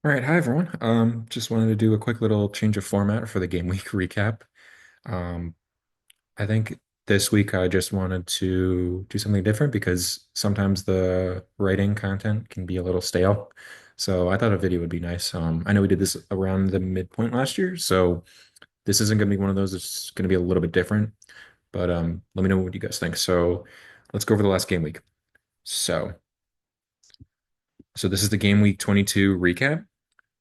All right, hi everyone. Just wanted to do a quick little change of format for the game week recap. Um, I think this week I just wanted to do something different because sometimes the writing content can be a little stale. So I thought a video would be nice. I know we did this around the midpoint last year, so this isn't going to be one of those. It's going to be a little bit different, but let me know what you guys think. So let's go over the last game week. So, so this is the game week 22 recap.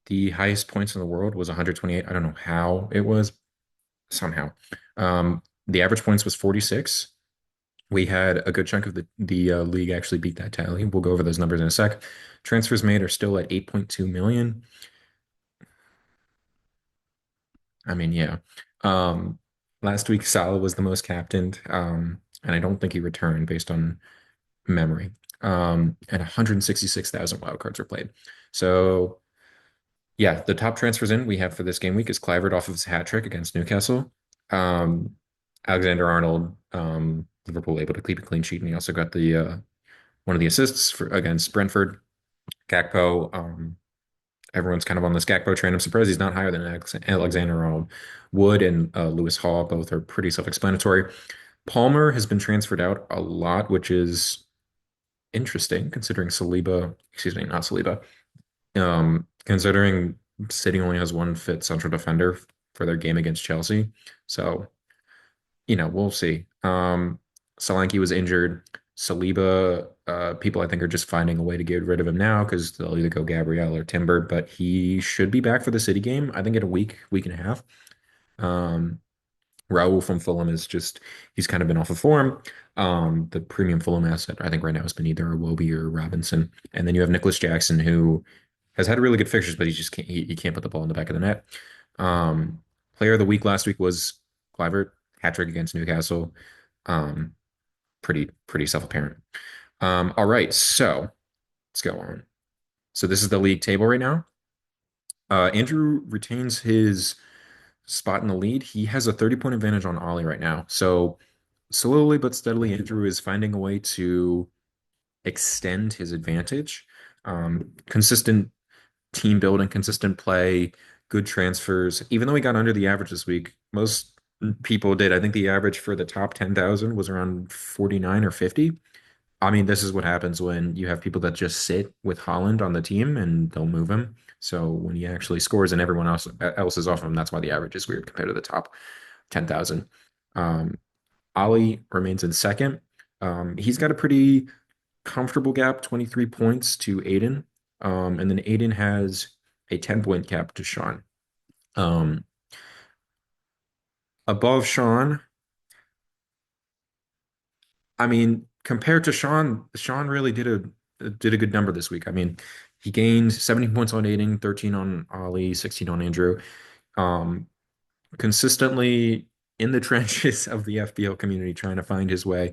The highest points in the world was 128. I don't know how it was, somehow. The average points was 46. We had a good chunk of the league actually beat that tally. We'll go over those numbers in a sec. Transfers made are still at 8.2 million. I mean, yeah. Um, Last week Salah was the most captained, and I don't think he returned based on memory. And 166,000 wild cards were played. So yeah, the top transfers in we have for this game week is Clivert off of his hat trick against Newcastle. Um, Alexander Arnold, Liverpool able to keep a clean sheet, and he also got the one of the assists for against Brentford. Gakpo, everyone's kind of on this Gakpo train. I'm surprised he's not higher than Alexander Arnold. Wood and Lewis Hall both are pretty self-explanatory. Palmer has been transferred out a lot, which is interesting considering Saliba, excuse me, not Saliba, considering City only has one fit central defender for their game against Chelsea. So, we'll see. Solanke was injured. Saliba, people I think are just finding a way to get rid of him now because they'll either go Gabriel or Timber, but he should be back for the City game, I think in a week and a half. Um, Raul from Fulham is just he's kind of been off of form. The premium Fulham asset I think right now has been either Iwobi or Robinson, and then you have Nicholas Jackson who has had really good fixtures, but he just can't he can't put the ball in the back of the net. Um, Player of the week last week was Clivert, hat trick against Newcastle. Um, pretty self-apparent. All right, so let's go on. So this is the league table right now. Andrew retains his spot in the lead. He has a 30-point advantage on Ollie right now. So slowly but steadily, Andrew is finding a way to extend his advantage. Consistent team building, consistent play, good transfers. Even though he got under the average this week, most people did. I think the average for the top 10,000 was around 49 or 50. I mean, this is what happens when you have people that just sit with Holland on the team and don't move him. So when he actually scores and everyone else is off him, that's why the average is weird compared to the top 10,000. Um, Ali remains in second. He's got a pretty comfortable gap, 23 points to Aiden. And then Aiden has a 10-point gap to Sean. Um, Above Sean, I mean, compared to Sean, Sean really did a good number this week. I mean, he gained 17 points on Aiden, 13 on Ollie, 16 on Andrew. Um, Consistently in the trenches of the FPL community, trying to find his way.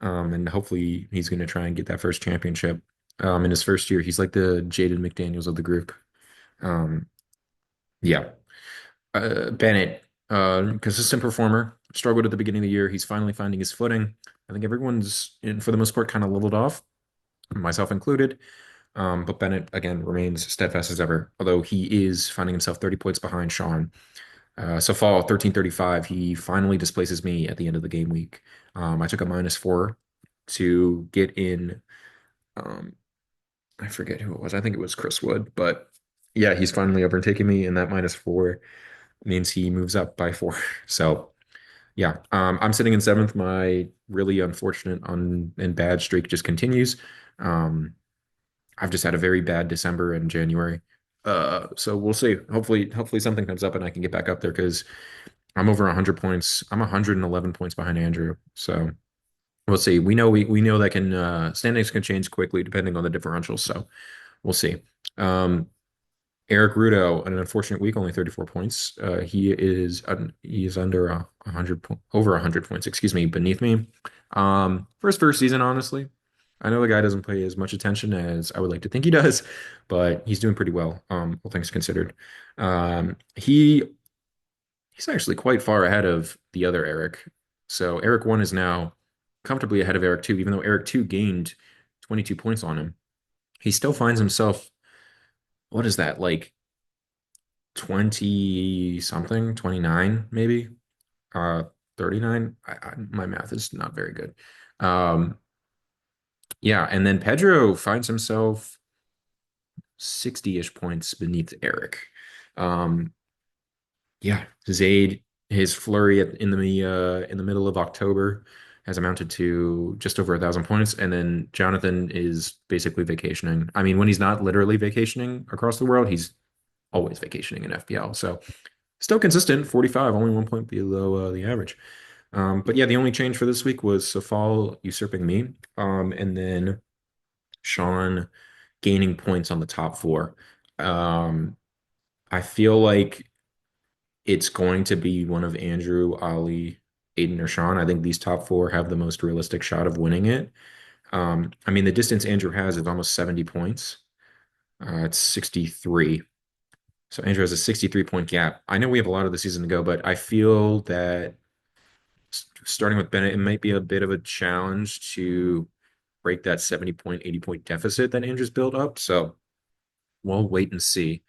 And hopefully he's going to try and get that first championship. In his first year, he's like the Jaden McDaniels of the group. Um, yeah. Bennett, consistent performer, struggled at the beginning of the year. He's finally finding his footing. I think everyone's, for the most part, kind of leveled off, myself included. But Bennett, again, remains steadfast as ever, although he is finding himself 30 points behind Sean. So fall 1335, he finally displaces me at the end of the game week. I took a -4 to get in. Um, I forget who it was. I think it was Chris Wood, but yeah, he's finally overtaken me, and that -4 means he moves up by 4. So yeah, I'm sitting in seventh. My really unfortunate and bad streak just continues. Um, I've just had a very bad December and January. So we'll see. Hopefully something comes up and I can get back up there because I'm over 100 points. I'm 111 points behind Andrew. So we'll see. We know that can standings can change quickly depending on the differentials. So we'll see. Um, Eric Rudo, an unfortunate week, only 34 points. He is under 100 over 100 points, excuse me, beneath me. For his first season, honestly, I know the guy doesn't pay as much attention as I would like to think he does, but he's doing pretty well, all things considered. He's actually quite far ahead of the other Eric. So Eric 1 is now comfortably ahead of Eric 2, even though Eric 2 gained 22 points on him. He still finds himself what is that, like 20 something, 29 maybe? Uh 39. My math is not very good. Um yeah, and then Pedro finds himself 60-ish points beneath Eric. Um yeah, Zayd, his flurry in the middle of October has amounted to just over 1,000 points, and then Jonathan is basically vacationing. I mean, when he's not literally vacationing across the world, he's always vacationing in FPL. So still consistent, 45, only 1 point below the average. But yeah, the only change for this week was Safal usurping me, and then Sean gaining points on the top four. Um, I feel like it's going to be one of Andrew, Ali, Aiden, or Sean. I think these top four have the most realistic shot of winning it. I mean, the distance Andrew has is almost 70 points. It's 63. So Andrew has a 63-point gap. I know we have a lot of the season to go, but I feel that starting with Bennett, it might be a bit of a challenge to break that 70-point, 80-point deficit that Andrew's built up. So we'll wait and see.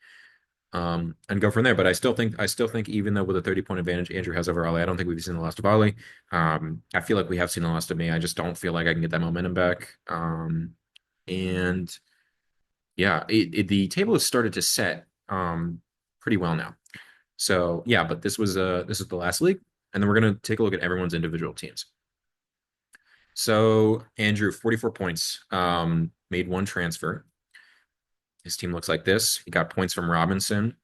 And go from there. But I still think even though with a 30-point advantage Andrew has over Ali, I don't think we've seen the last of Ali. I feel like we have seen the last of me. I just don't feel like I can get that momentum back. And yeah, the table has started to set pretty well now. So yeah, but this is the last league, and then we're gonna take a look at everyone's individual teams. So Andrew, 44 points, made one transfer. His team looks like this. He got points from Robinson.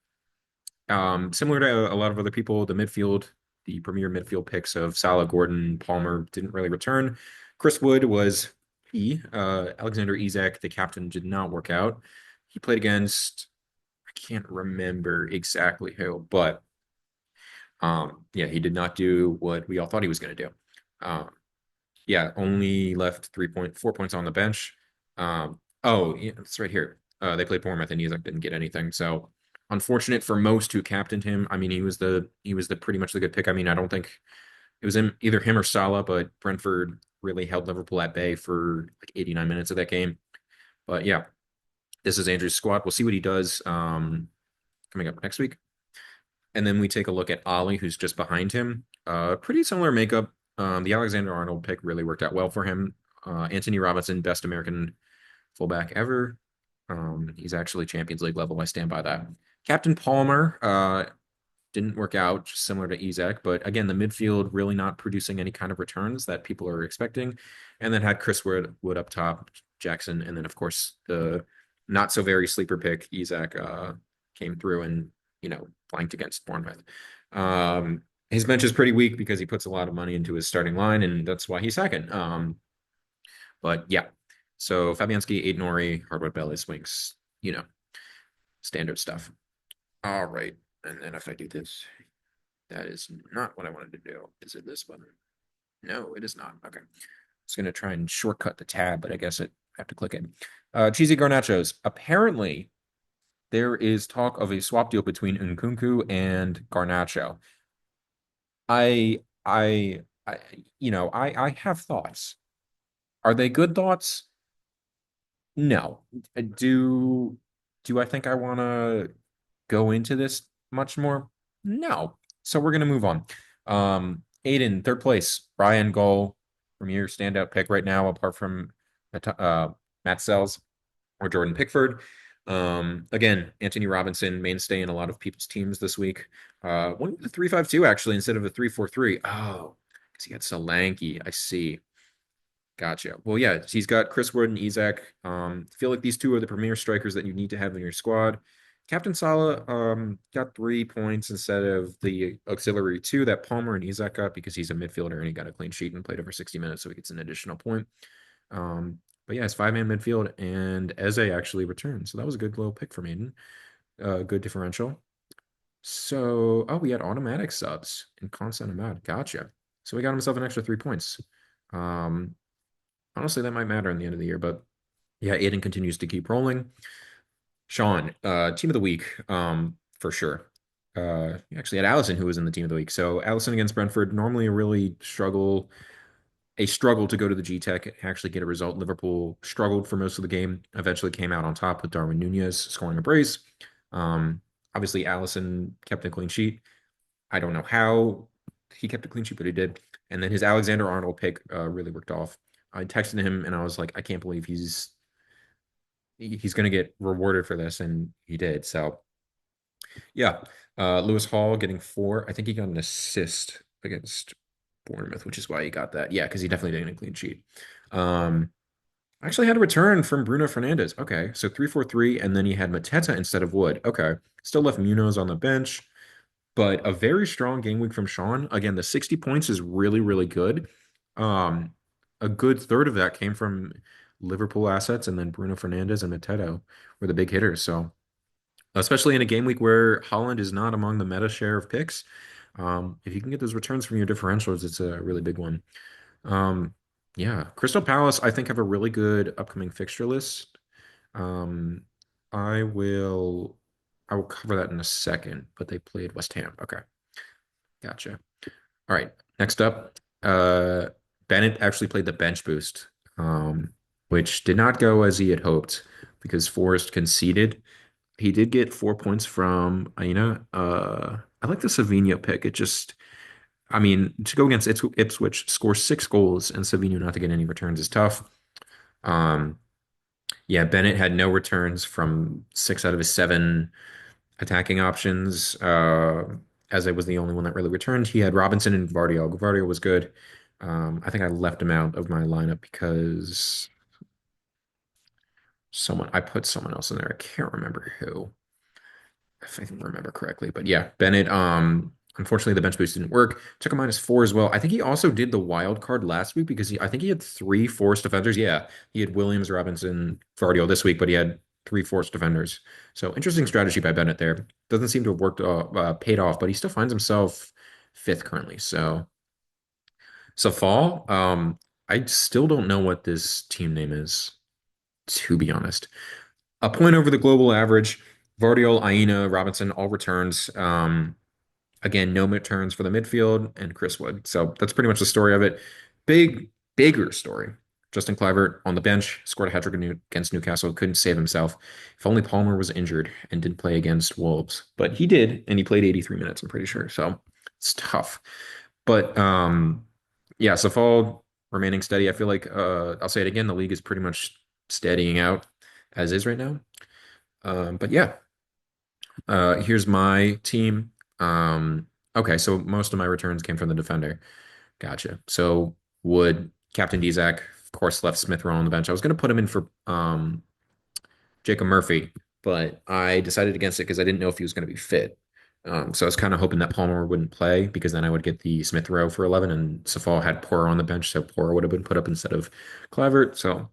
Similar to a lot of other people, the premier midfield picks of Salah, Gordon, Palmer didn't really return. Chris Wood was key. Alexander Isak, the captain, did not work out. He played against, I can't remember exactly who, but yeah, he did not do what we all thought he was going to do. Um, yeah, only left 4 points on the bench. Oh, yeah, it's right here. They played Bournemouth and Isak didn't get anything. So unfortunate for most who captained him. I mean, he was the pretty much the good pick. I mean, I don't think it was either him or Salah, but Brentford really held Liverpool at bay for like 89 minutes of that game. But yeah, this is Andrew's squad. We'll see what he does coming up next week. And then we take a look at Ollie, who's just behind him. Pretty similar makeup. The Alexander Arnold pick really worked out well for him. Anthony Robinson, best American fullback ever. He's actually Champions League level. I stand by that. Captain Palmer didn't work out, just similar to Isak, but again, the midfield really not producing any kind of returns that people are expecting. And then had Chris Wood up top, Jackson, and then of course the not so very sleeper pick Isak came through and blanked against Bournemouth. His bench is pretty weak because he puts a lot of money into his starting line, and that's why he's second. But yeah, so Fabianski, Aiden Ori, hardwood belly swings, standard stuff. All right. And then if I do this, that is not what I wanted to do. Is it this button? No, it is not. Okay. I was going to try and shortcut the tab, but I guess I have to click it. Cheesy Garnachos. Apparently, there is talk of a swap deal between Nkunku and Garnacho. I have thoughts. Are they good thoughts? No. Do I think I want to go into this much more? No. So we're gonna move on. Aiden, third place. Brian Goal, premier standout pick right now, apart from Matt Sells or Jordan Pickford. Again, Anthony Robinson, mainstay in a lot of people's teams this week. Went with the 3-5-2 actually instead of a 3-4-3. Oh, because he got Solanke. I see. Gotcha. Well, yeah, he's got Chris Wood and Isak. Feel like these two are the premier strikers that you need to have in your squad. Captain Salah got 3 points instead of the auxiliary two that Palmer and Isak got because he's a midfielder and he got a clean sheet and played over 60 minutes, so he gets an additional point. But yeah, it's five-man midfield and Eze actually returned, so that was a good little pick for Maiden. Good differential. So, we had automatic subs and constant amount. Gotcha. So we got himself an extra 3 points. Honestly, that might matter in the end of the year, but yeah, Aiden continues to keep rolling. Sean, team of the week, for sure. You actually had Allison who was in the team of the week. So Allison against Brentford, normally a really struggle a struggle to go to the G Tech and actually get a result. Liverpool struggled for most of the game, eventually came out on top with Darwin Nunez scoring a brace. Um, Obviously, Allison kept a clean sheet. I don't know how he kept a clean sheet, but he did. And then his Alexander Arnold pick really worked off. I texted him and I was like, I can't believe he's going to get rewarded for this, and he did. So yeah, Lewis Hall getting four. I think he got an assist against Bournemouth, which is why he got that. Yeah, because he definitely didn't a clean sheet. Um, Actually had a return from Bruno Fernandes. Okay, so 3-4-3, and then he had Mateta instead of Wood. Okay, still left Munoz on the bench, but a very strong game week from Sean. Again, the 60 points is really, really good. Um, a good third of that came from Liverpool assets, and then Bruno Fernandes and Mateta were the big hitters. So, especially in a game week where Holland is not among the meta share of picks, if you can get those returns from your differentials, it's a really big one. Um, yeah, Crystal Palace, I think, have a really good upcoming fixture list. Um, I will I will cover that in a second, but they played West Ham. Okay, gotcha. All right, next up, Bennett actually played the bench boost, which did not go as he had hoped because Forrest conceded. He did get 4 points from Aina. I like the Savinho pick. It just I mean, to go against Ipswich, score 6 goals, and Savinho not to get any returns is tough. Um, yeah, Bennett had no returns from 6 out of his 7 attacking options, as I was the only one that really returned. He had Robinson and Gvardiol. Gvardiol was good. I think I left him out of my lineup because I put someone else in there. I can't remember who, if I remember correctly. But yeah, Bennett, unfortunately the bench boost didn't work. Took a -4 as well. I think he also did the wild card last week because I think he had 3 forced defenders. Yeah, he had Williams, Robinson, Vardio this week, but he had 3 forced defenders. So interesting strategy by Bennett there. Doesn't seem to have worked paid off, but he still finds himself fifth currently. So fall, I still don't know what this team name is, to be honest. A point over the global average. Vardiol, Aina, Robinson, all returns. Again, no returns for the midfield and Chris Wood. So that's pretty much the story of it. Bigger story. Justin Kluivert on the bench scored a hat trick against Newcastle. Couldn't save himself. If only Palmer was injured and didn't play against Wolves, but he did, and he played 83 minutes. I'm pretty sure. So it's tough. But yeah. So fall remaining steady. I feel like I'll say it again. The league is pretty much steadying out as is right now. But yeah, here's my team. Okay, so most of my returns came from the defender. Gotcha. So Wood, Captain Dizak, of course, left Smith Rowe on the bench. I was going to put him in for Jacob Murphy, but I decided against it because I didn't know if he was going to be fit. So I was kind of hoping that Palmer wouldn't play because then I would get the Smith Rowe for 11, and Safal had Porro on the bench, so Porro would have been put up instead of Clavert. So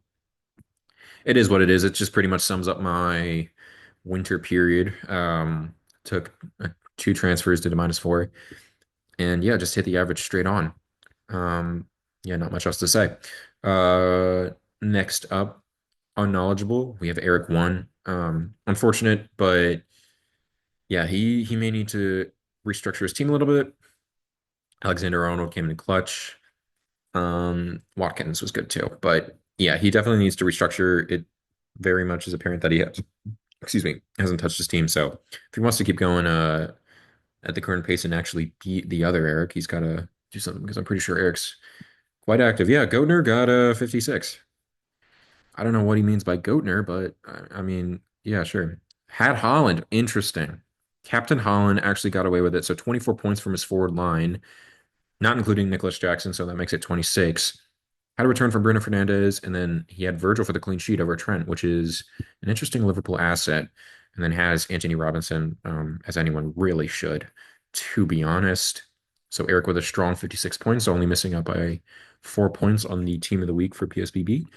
it is what it is. It just pretty much sums up my winter period. Took 2 transfers, did a -4, and yeah, just hit the average straight on. Um, yeah, not much else to say. Next up, unknowledgeable. We have Eric one. Unfortunate, but yeah, he may need to restructure his team a little bit. Alexander Arnold came in clutch. Watkins was good too, but yeah, he definitely needs to restructure. It very much is apparent that he has, excuse me, hasn't touched his team. So if he wants to keep going at the current pace and actually beat the other Eric, he's got to do something because I'm pretty sure Eric's quite active. Yeah, Goatner got a 56. I don't know what he means by Goatner, but I mean, yeah, sure. Had Holland, interesting. Captain Holland actually got away with it. So 24 points from his forward line, not including Nicholas Jackson, so that makes it 26. Had a return from Bruno Fernandes, and then he had Virgil for the clean sheet over Trent, which is an interesting Liverpool asset. And then has Anthony Robinson, as anyone really should, to be honest. So Eric with a strong 56 points, only missing out by 4 points on the team of the week for PSBB.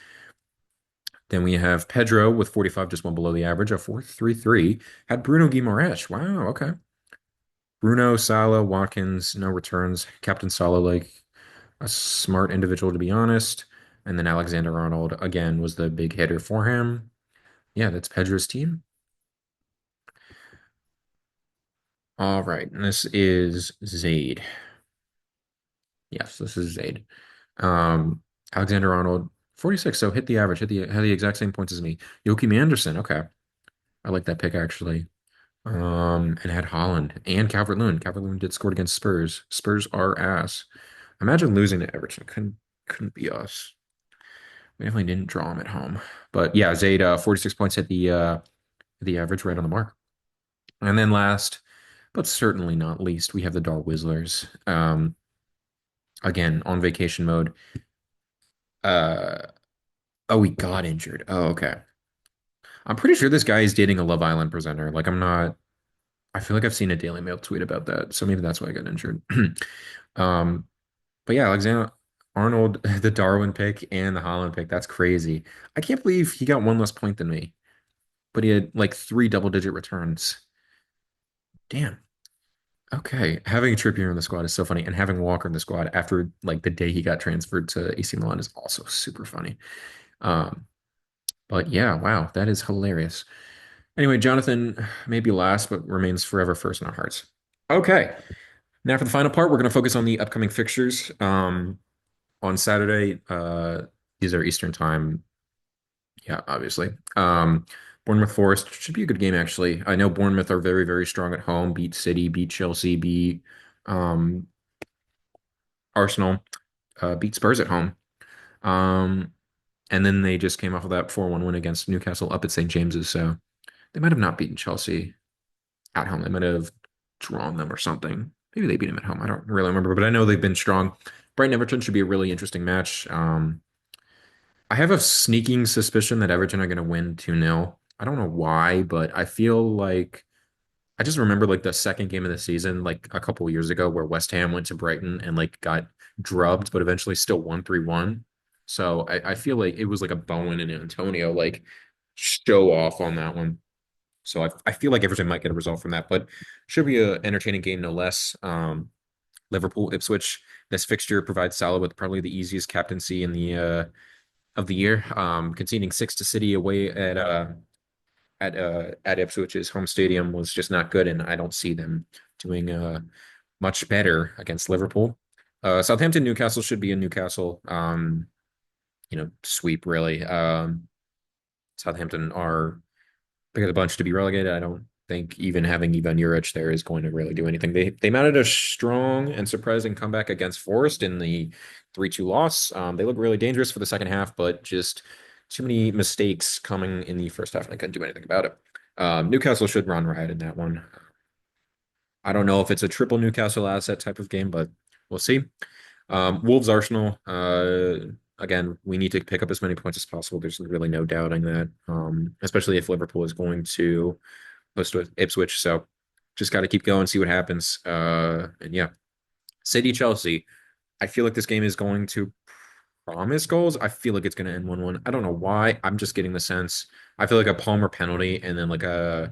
Then we have Pedro with 45, just one below the average, a 4.33. Had Bruno Guimaraes. Wow, okay. Bruno, Salah, Watkins, no returns. Captain Salah, like a smart individual, to be honest. And then Alexander Arnold, again, was the big hitter for him. Yeah, that's Pedro's team. All right, and this is Zaid. Yes, this is Zaid. Um, Alexander Arnold, 46. So hit the average, had the exact same points as me. Joachim Anderson. Okay. I like that pick actually. And had Holland and Calvert-Lewin. Calvert-Lewin did score against Spurs. Spurs are ass. Imagine losing to Everton. Couldn't be us. We definitely didn't draw them at home. But yeah, Zayd, 46 points at the average right on the mark. And then last, but certainly not least, we have the Dar Whizzlers. Again, on vacation mode. Uh oh, he got injured. Oh, okay. I'm pretty sure this guy is dating a Love Island presenter. Like I'm not I feel like I've seen a Daily Mail tweet about that. So maybe that's why I got injured. Um, but yeah, Alexander Arnold, the Darwin pick and the Holland pick, that's crazy. I can't believe he got one less point than me, but he had like three double-digit returns. Damn. Okay. Having Trippier in the squad is so funny, and having Walker in the squad after like the day he got transferred to AC Milan is also super funny. Um, but yeah, wow, that is hilarious. Anyway, Jonathan may be last, but remains forever first in our hearts. Okay. Now for the final part, we're going to focus on the upcoming fixtures. On Saturday, these are Eastern time. Yeah, obviously. Bournemouth Forest should be a good game, actually. I know Bournemouth are very, very strong at home, beat City, beat Chelsea, beat um, Arsenal, beat Spurs at home. Um, and then they just came off of that 4-1 win against Newcastle up at St. James's. So they might have not beaten Chelsea at home. They might have drawn them or something. Maybe they beat them at home. I don't really remember, but I know they've been strong. Brighton Everton should be a really interesting match. I have a sneaking suspicion that Everton are going to win 2-0. I don't know why, but I feel like I just remember like the second game of the season, like a couple of years ago, where West Ham went to Brighton and like got drubbed, but eventually still won 3-1. So I feel like it was like a Bowen and Antonio like show off on that one. So I feel like Everton might get a result from that, but should be an entertaining game no less. Liverpool Ipswich. This fixture provides Salah with probably the easiest captaincy in the of the year. Conceding six to City away at Ipswich's home stadium was just not good, and I don't see them doing much better against Liverpool. Southampton Newcastle should be a Newcastle sweep really. Southampton are pick of the bunch to be relegated. I don't think even having Ivan Juric there is going to really do anything. They mounted a strong and surprising comeback against Forest in the 3-2 loss. They look really dangerous for the second half, but just too many mistakes coming in the first half, and they couldn't do anything about it. Newcastle should run riot in that one. I don't know if it's a triple Newcastle asset type of game, but we'll see. Wolves Arsenal. Again, we need to pick up as many points as possible. There's really no doubting that, especially if Liverpool is going to host with Ipswich. So just got to keep going, see what happens. And yeah, City Chelsea. I feel like this game is going to promise goals. I feel like it's going to end 1-1. I don't know why. I'm just getting the sense. I feel like a Palmer penalty and then like a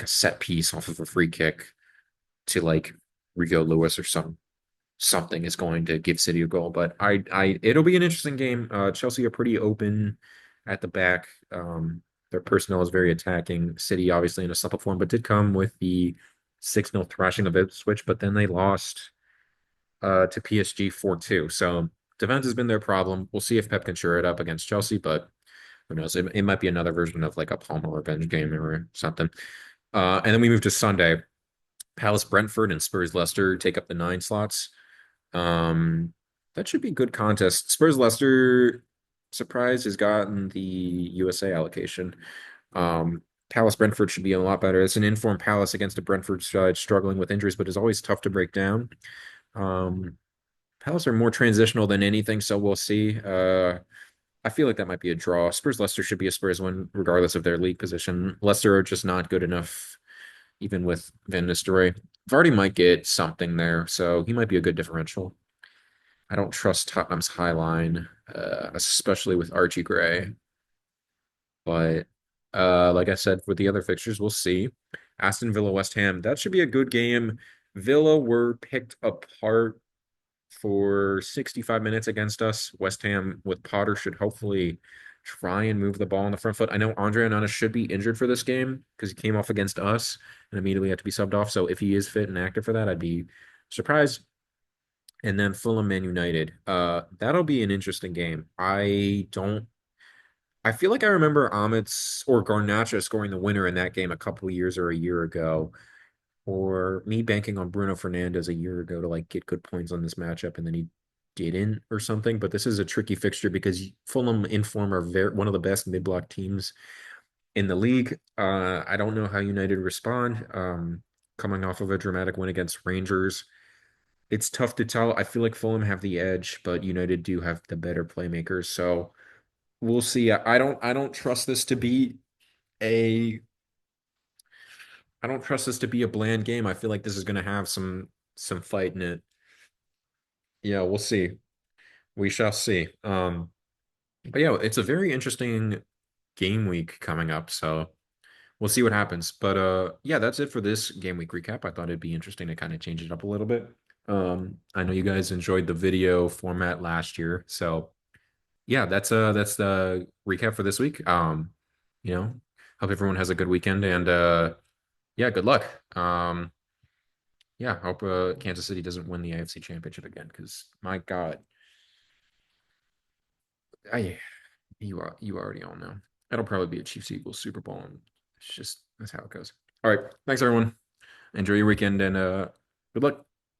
set piece off of a free kick to like Rigo Lewis or something is going to give City a goal. But it'll be an interesting game. Chelsea are pretty open at the back. Their personnel is very attacking. City obviously in a supple form, but did come with the 6-0 thrashing of Ipswich, but then they lost to PSG 4-2. So defense has been their problem. We'll see if Pep can shore it up against Chelsea, but who knows? It might be another version of like a Palmer revenge game or something. And then we move to Sunday. Palace Brentford and Spurs Leicester take up the 9 slots. Um, that should be a good contest. Spurs Leicester surprise has gotten the USA allocation. Palace Brentford should be a lot better. It's an informed Palace against a Brentford side struggling with injuries, but is always tough to break down. Um, Palace are more transitional than anything, so we'll see. I feel like that might be a draw. Spurs Leicester should be a Spurs win, regardless of their league position. Leicester are just not good enough, even with Van Nistelrooy. Vardy might get something there, so he might be a good differential. I don't trust Tottenham's high line, especially with Archie Gray. But like I said, with the other fixtures, we'll see. Aston Villa, West Ham, that should be a good game. Villa were picked apart for 65 minutes against us. West Ham with Potter should hopefully try and move the ball on the front foot. I know Andre Onana should be injured for this game because he came off against us and immediately had to be subbed off. So if he is fit and active for that, I'd be surprised and then Fulham Man United. That'll be an interesting game. I feel like I remember Amit's or Garnacha scoring the winner in that game a couple of years or a year ago, or me banking on Bruno Fernandes a year ago to like get good points on this matchup, and then he didn't or something. But this is a tricky fixture because Fulham in form are one of the best mid-block teams in the league. I don't know how United respond. Coming off of a dramatic win against Rangers, it's tough to tell. I feel like Fulham have the edge, but United do have the better playmakers. So we'll see. I don't trust this to be a I don't trust this to be a bland game. I feel like this is going to have some fight in it. Yeah, we'll see. We shall see. But yeah, it's a very interesting game week coming up, so we'll see what happens. But yeah, that's it for this game week recap. I thought it'd be interesting to kind of change it up a little bit. I know you guys enjoyed the video format last year, so yeah, that's the recap for this week. You know, hope everyone has a good weekend and yeah, good luck. Yeah, hope Kansas City doesn't win the AFC Championship again because my God, I you already all know it'll probably be a Chiefs Eagles Super Bowl, and it's just that's how it goes. All right, thanks everyone. Enjoy your weekend and good luck.